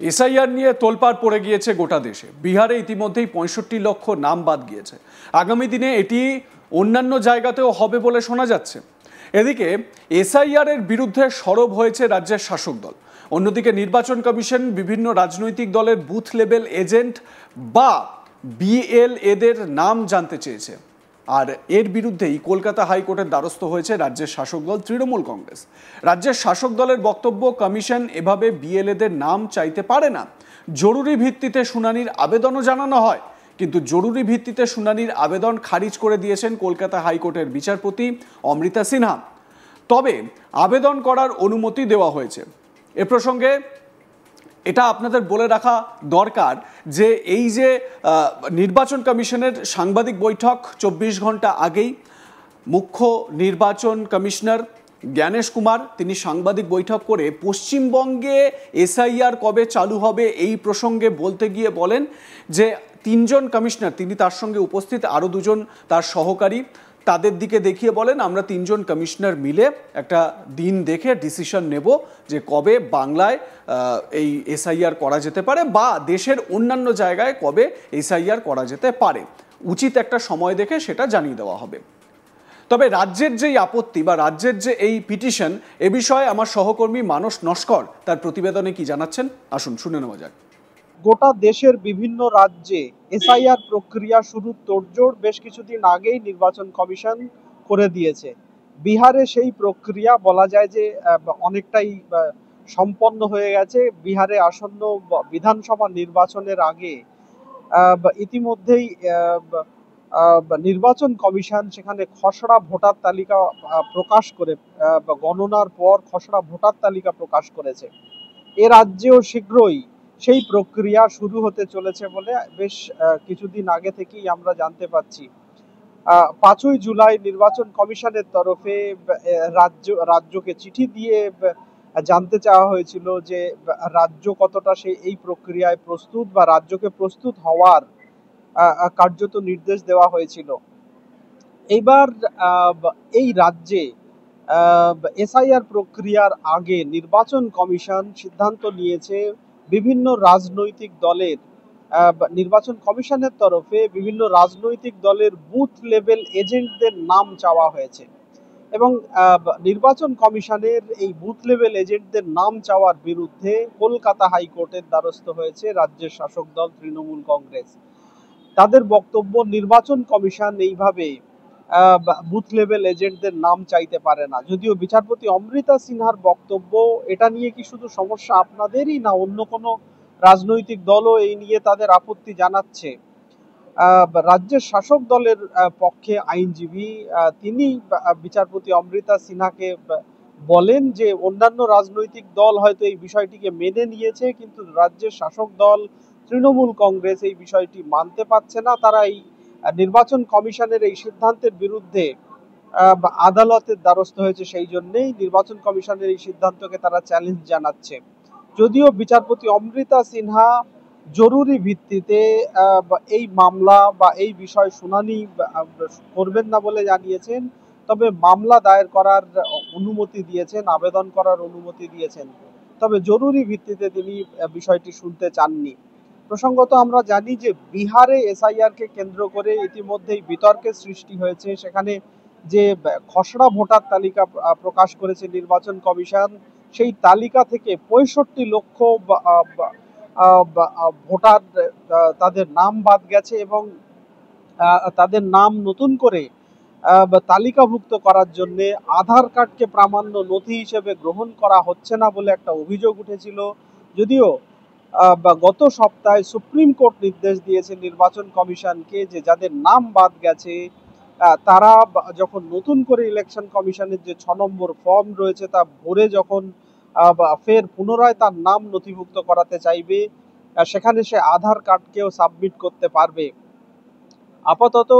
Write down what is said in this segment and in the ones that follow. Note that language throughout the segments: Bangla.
এসআইআর নিয়ে তোলপাড় পড়ে গিয়েছে গোটা দেশে। বিহারে ইতিমধ্যেই ৬৫ লক্ষ নাম বাদ গিয়েছে। আগামী দিনে এটি অন্যান্য জায়গাতেও হবে বলে শোনা যাচ্ছে। এদিকে এসআইআর এর বিরুদ্ধে সরব হয়েছে রাজ্যের শাসক দল। অন্যদিকে নির্বাচন কমিশন বিভিন্ন রাজনৈতিক দলের বুথ লেভেল এজেন্ট বা বিএলএদের নাম জানতে চেয়েছে। আর এর বিরুদ্ধেই কলকাতা হাইকোর্টের দ্বারস্থ হয়েছে রাজ্যের শাসক দল তৃণমূল কংগ্রেস। রাজ্যের শাসক দলের বক্তব্য, কমিশন এভাবে বিএলএদের নাম চাইতে পারে না। জরুরি ভিত্তিতে শুনানির আবেদনও জানানো হয়, কিন্তু জরুরি ভিত্তিতে শুনানির আবেদন খারিজ করে দিয়েছেন কলকাতা হাইকোর্টের বিচারপতি অমৃতা সিনহা। তবে আবেদন করার অনুমতি দেওয়া হয়েছে। এ প্রসঙ্গে এটা আপনাদের বলে রাখা দরকার যে এই যে নির্বাচন কমিশনের সাংবাদিক বৈঠক ২৪ ঘন্টা আগেই মুখ্য নির্বাচন কমিশনার জ্ঞানেশ কুমার তিনি সাংবাদিক বৈঠক করে পশ্চিমবঙ্গে এসআইআর কবে চালু হবে এই প্রসঙ্গে বলতে গিয়ে বলেন যে ৩ জন কমিশনার, তিনি তার সঙ্গে উপস্থিত আরও ২ জন তার সহকারী, তাদের দিকে দেখিয়ে বলেন আমরা ৩ জন কমিশনার মিলে একটা দিন দেখে ডিসিশন নেব যে কবে বাংলায় এই এসআইআর করা যেতে পারে বা দেশের অন্যান্য জায়গায় কবে এসআইআর করা যেতে পারে। উচিত একটা সময় দেখে সেটা জানিয়ে দেওয়া হবে। তবে রাজ্যের যেই আপত্তি বা রাজ্যের যে এই পিটিশন, এ বিষয়ে আমার সহকর্মী মানস নস্কর তার প্রতিবেদনে কি জানাচ্ছেন, আসুন শুনে নেওয়া যাক। গোটা দেশের বিভিন্ন রাজ্যে এসআইআর প্রক্রিয়া শুরুর তোড়জোড় বেশ কিছুদিন আগেই নির্বাচন কমিশন করে দিয়েছে। বিহারে সেই প্রক্রিয়া বলা যায় যে অনেকটাই সম্পন্ন হয়ে গেছে। বিহারে আসন্ন বিধানসভা নির্বাচনের আগে ইতিমধ্যেই নির্বাচন কমিশন সেখানে খসড়া ভোটার তালিকা প্রকাশ করে গণনার পর খসড়া ভোটার তালিকা প্রকাশ করেছে। এ রাজ্যেও শীঘ্রই সেই প্রক্রিয়া শুরু হতে চলেছে বলে বেশ কিছুদিন আগে থেকেই আমরা জানতে পাচ্ছি। ৫ই জুলাই নির্বাচন কমিশনের তরফে রাজ্যকে চিঠি দিয়ে জানতে চাওয়া হয়েছিল যে রাজ্য কতটা এই প্রক্রিয়ায় প্রস্তুত বা রাজ্যকে প্রস্তুত হওয়ার কার্যত নির্দেশ দেওয়া হয়েছিল। এইবার এই রাজ্যে এসআইআর প্রক্রিয়ার আগে নির্বাচন কমিশন সিদ্ধান্ত নিয়েছে বিভিন্ন রাজনৈতিক দলের নির্বাচন কমিশনের তরফে বিভিন্ন রাজনৈতিক দলের বুথ লেভেল এজেন্টদের নাম চাওয়া হয়েছে এবং নির্বাচন কমিশনের এই বুথ লেভেল এজেন্টদের নাম চাওয়ার বিরুদ্ধে কলকাতা হাইকোর্টের দ্বারস্থ হয়েছে রাজ্যের শাসক দল তৃণমূল কংগ্রেস। তাদের বক্তব্য, নির্বাচন কমিশন এইভাবে বুথ লেভেল এজেন্টদের নাম চাইতে পারে না। যদিও বিচারপতি অমৃতা সিনহার বক্তব্য, এটা নিয়ে কি শুধু সমস্যা আপনাদেরই, না অন্য কোনো রাজনৈতিক দলও এই নিয়ে তাদের আপত্তি জানাচ্ছে। রাজ্যের শাসক দলের পক্ষে আইনজীবী তিনি বিচারপতি অমৃতা সিনহাকে বলেন যে অন্যান্য রাজনৈতিক দল হয়তো এই বিষয়টিকে মেনে নিয়েছে, কিন্তু রাজ্যের শাসক দল তৃণমূল কংগ্রেস এই বিষয়টি মানতে পারছে না। তারা এই নির্বাচন কমিশনের এই সিদ্ধান্তের বিরুদ্ধে আদালতের দ্বারস্থ হয়েছে, সেই জন্যই নির্বাচন কমিশনের এই সিদ্ধান্তকে তারা চ্যালেঞ্জ জানাচ্ছে। যদিও বিচারপতি অমৃতা সিনহা জরুরি ভিত্তিতে এই মামলা বা এই বিষয় শুনানি করবেন না বলে জানিয়েছেন, তবে মামলা দায়ের করার অনুমতি দিয়েছেন, আবেদন করার অনুমতি দিয়েছেন, তবে জরুরি ভিত্তিতে তিনি বিষয়টি শুনতে চাননি। প্রসঙ্গত আমরা জানি যে বিহারে এসআইআর কে কেন্দ্র করে ইতিমধ্যেই বিতর্কের সৃষ্টি হয়েছে। সেখানে যে খসড়া ভোটার তালিকা প্রকাশ করেছে নির্বাচন কমিশন, সেই তালিকা থেকে ৬৫ লক্ষ ভোটার তাদের নাম বাদ গেছে এবং তাদের নাম নতুন করে তালিকাভুক্ত করার জন্য আধার কার্ডকে প্রামাণ্য নথি হিসেবে গ্রহণ করা হচ্ছে না বলে একটা অভিযোগ উঠেছিল। যদিও গত সপ্তাহে সুপ্রিম কোর্ট নির্দেশ দিয়েছে নির্বাচন কমিশনকে যে যাদের নাম বাদ গেছে তারা যখন নতুন করে ইলেকশন কমিশনের যে ৬ নম্বর ফর্ম রয়েছে তা ভরে যখন ফের পুনরায় তার নাম নথিভুক্ত করাতে চাইবে, সেখানে সে আধার কার্ডকেও সাবমিট করতে পারবে। আপাতত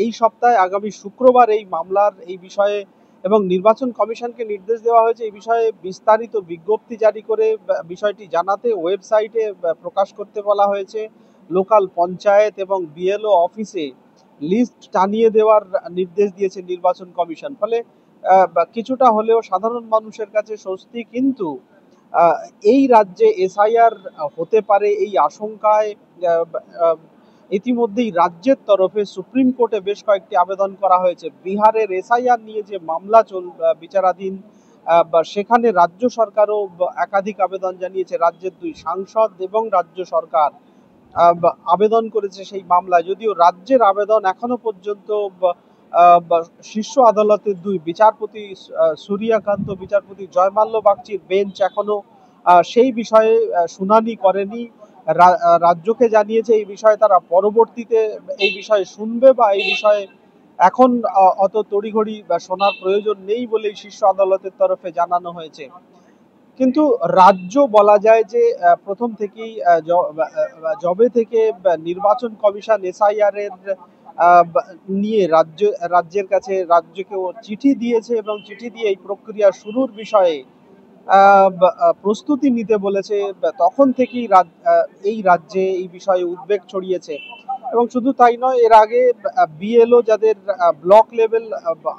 এই সপ্তাহে আগামী শুক্রবার এই মামলার এই বিষয়ে এবং নির্বাচন কমিশনকে নির্দেশ দেওয়া হয়েছে এই বিষয়ে বিস্তারিত বিজ্ঞপ্তি জারি করে বিষয়টি জানাতে ওয়েবসাইটে প্রকাশ করতে বলা হয়েছে। লোকাল পঞ্চায়েত এবং বিএলও অফিসে লিস্ট টানিয়ে দেওয়ার নির্দেশ দিয়েছে নির্বাচন কমিশন। ফলে কিছুটা হলেও সাধারণ মানুষের কাছে স্বস্তি, কিন্তু এই রাজ্যে এসআইআর হতে পারে এই আশঙ্কায় ইতিমধ্যেই রাজ্যের তরফে সুপ্রিম কোর্টে বেশ কয়েকটি আবেদন করা হয়েছে। বিহারের এসআইআর নিয়ে যে মামলা বিচারাধীন, বা সেখানে রাজ্য সরকারও একাধিক আবেদন জানিয়েছে। রাজ্যের 2 সাংসদ এবং রাজ্য সরকার আবেদন করেছে সেই মামলায়। যদিও রাজ্যের আবেদন এখনো পর্যন্ত শীর্ষ আদালতের 2 বিচারপতি সূর্যকান্ত, বিচারপতি জয়মাল্য বাগচির বেঞ্চ এখনো সেই বিষয়ে শুনানি করেনি। রাজ্যকে জানিয়েছে এই বিষয়ে তারা পরবর্তীতে এই বিষয়ে শুনবে, বা এই বিষয়ে এখন অত তড়িঘড়ি শোনার প্রয়োজন নেই বলেই শীর্ষ আদালতের তরফে জানানো হয়েছে। কিন্তু রাজ্য বলা যায় যে প্রথম থেকেই জবে থেকে নির্বাচন কমিশন এসআইআর এর নিয়ে রাজ্যের কাছে রাজ্যকে চিঠি দিয়েছে, এবং চিঠি দিয়ে এই প্রক্রিয়া শুরুর বিষয়ে প্রস্তুতি নিতে বলেছে। তখন থেকেই এই রাজ্যে এই বিষয়ে উদ্বেগ ছড়িয়েছে। এবং শুধু তাই নয়, এর আগে বিএলও যাদের ব্লক লেভেল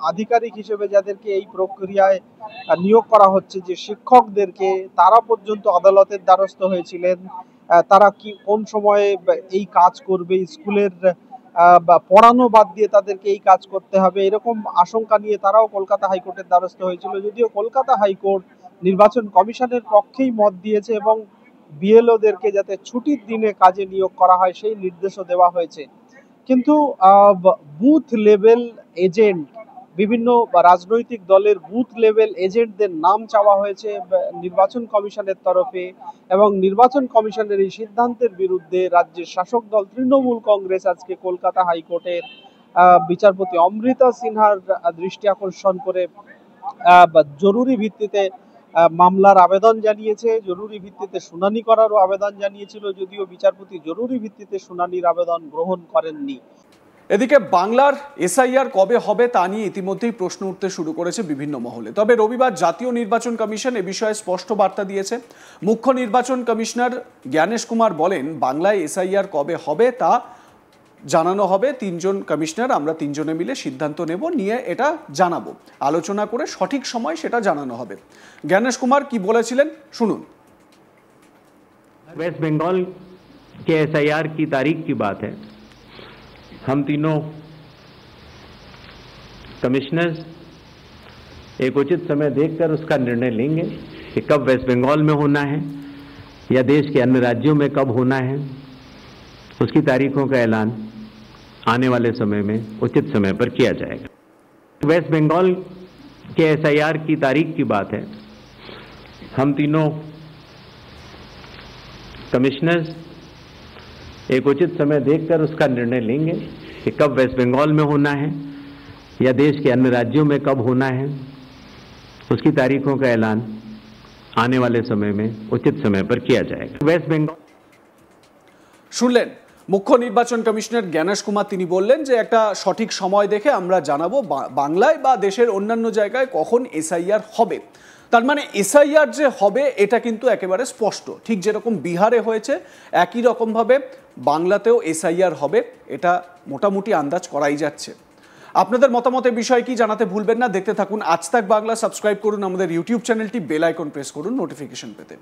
আধিকারিক হিসেবে যাদেরকে এই প্রক্রিয়ায় নিয়োগ করা হচ্ছে, যে শিক্ষকদেরকে, তারা পর্যন্ত আদালতের দ্বারস্থ হয়েছিলেন। তারা কোন সময়ে এই কাজ করবে, স্কুলের পড়ানো বাদ দিয়ে তাদেরকে এই কাজ করতে হবে, এরকম আশঙ্কা নিয়ে তারাও কলকাতা হাইকোর্টের দ্বারস্থ হয়েছিল। যদিও কলকাতা হাইকোর্ট নির্বাচন কমিশনের পক্ষেই মত দিয়েছে, এবং বিএলওদেরকে যাতে ছুটির দিনে কাজে নিয়োগ করা হয় সেই নির্দেশও দেওয়া হয়েছে। কিন্তু বুথ লেভেল এজেন্ট, বিভিন্ন রাজনৈতিক দলের বুথ লেভেল এজেন্টদের নাম চাওয়া হয়েছে নির্বাচন কমিশনের তরফে, এবং নির্বাচন কমিশনের এই সিদ্ধান্তের বিরুদ্ধে রাজ্যের শাসক দল তৃণমূল কংগ্রেস আজকে কলকাতা হাইকোর্টের বিচারপতি অমৃতা সিনহার দৃষ্টি আকর্ষণ করে জরুরি ভিত্তিতে মামলার আবেদন জানিয়েছে। জরুরি ভিত্তিতে শুনানি করারও আবেদন জানিয়েছিল, যদিও বিচারপতি জরুরি ভিত্তিতে শুনানির আবেদন গ্রহণ করেননি। এদিকে বাংলার এসআইআর কবে হবে তা নিয়ে ইতিমধ্যেই প্রশ্ন উঠতে শুরু করেছে বিভিন্ন মহলে। তবে রবিবার জাতীয় নির্বাচন কমিশন এ বিষয়ে স্পষ্ট বার্তা দিয়েছে। মুখ্য নির্বাচন কমিশনার জ্ঞানেশ কুমার বলেন, বাংলায় এসআইআর কবে হবে তা জানানো হবে। 3 জন কমিশনার, আমরা 3 জনে মিলে সিদ্ধান্ত নেব, নিয়ে এটা জানাবো, আলোচনা করে সঠিক সময় সেটা জানানো হবে। জ্ঞানেশ কুমার কি বলেছিলেন শুনুন। वेस्ट बंगाल के एसआईआर की तारीख की बात है। हम तीनों कमिश्नर्स एक उचित समय देखकर उसका निर्णय लेंगे कि कब वेस्ट बंगाल में होना है या देश के अन्य राज्यों में कब होना है। उसकी तारीखों का ऐलान आने वाले समय में उचित समय पर किया जाएगा। वेस्ट बंगाल के एसआईआर की तारीख की बात है। हम तीनों कमिश्नर्स एक उचित समय देखकर उसका निर्णय लेंगे कि कब वेस्ट बंगाल में होना है या देश के अन्य राज्यों में कब होना है। उसकी तारीखों का ऐलान आने वाले समय में उचित समय पर किया जाएगा। वेस्ट बंगाल শুনলেন মুখ্য নির্বাচন কমিশনার জ্ঞানেশ কুমার, তিনি বললেন যে একটা সঠিক সময় দেখে আমরা জানাবো বাংলায় বা দেশের অন্যান্য জায়গায় কখন এসআইআর হবে। তার মানে এসআইআর যে হবে এটা কিন্তু একেবারে স্পষ্ট, ঠিক যেরকম বিহারে হয়েছে একই রকমভাবে বাংলাতেও এসআইআর হবে, এটা মোটামুটি আন্দাজ করাই যাচ্ছে। আপনাদের মতামতের বিষয় কি জানাতে ভুলবেন না। দেখতে থাকুন আজ তাক বাংলা, সাবস্ক্রাইব করুন আমাদের ইউটিউব চ্যানেলটি, বেল আইকন প্রেস করুন নোটিফিকেশন পেতে।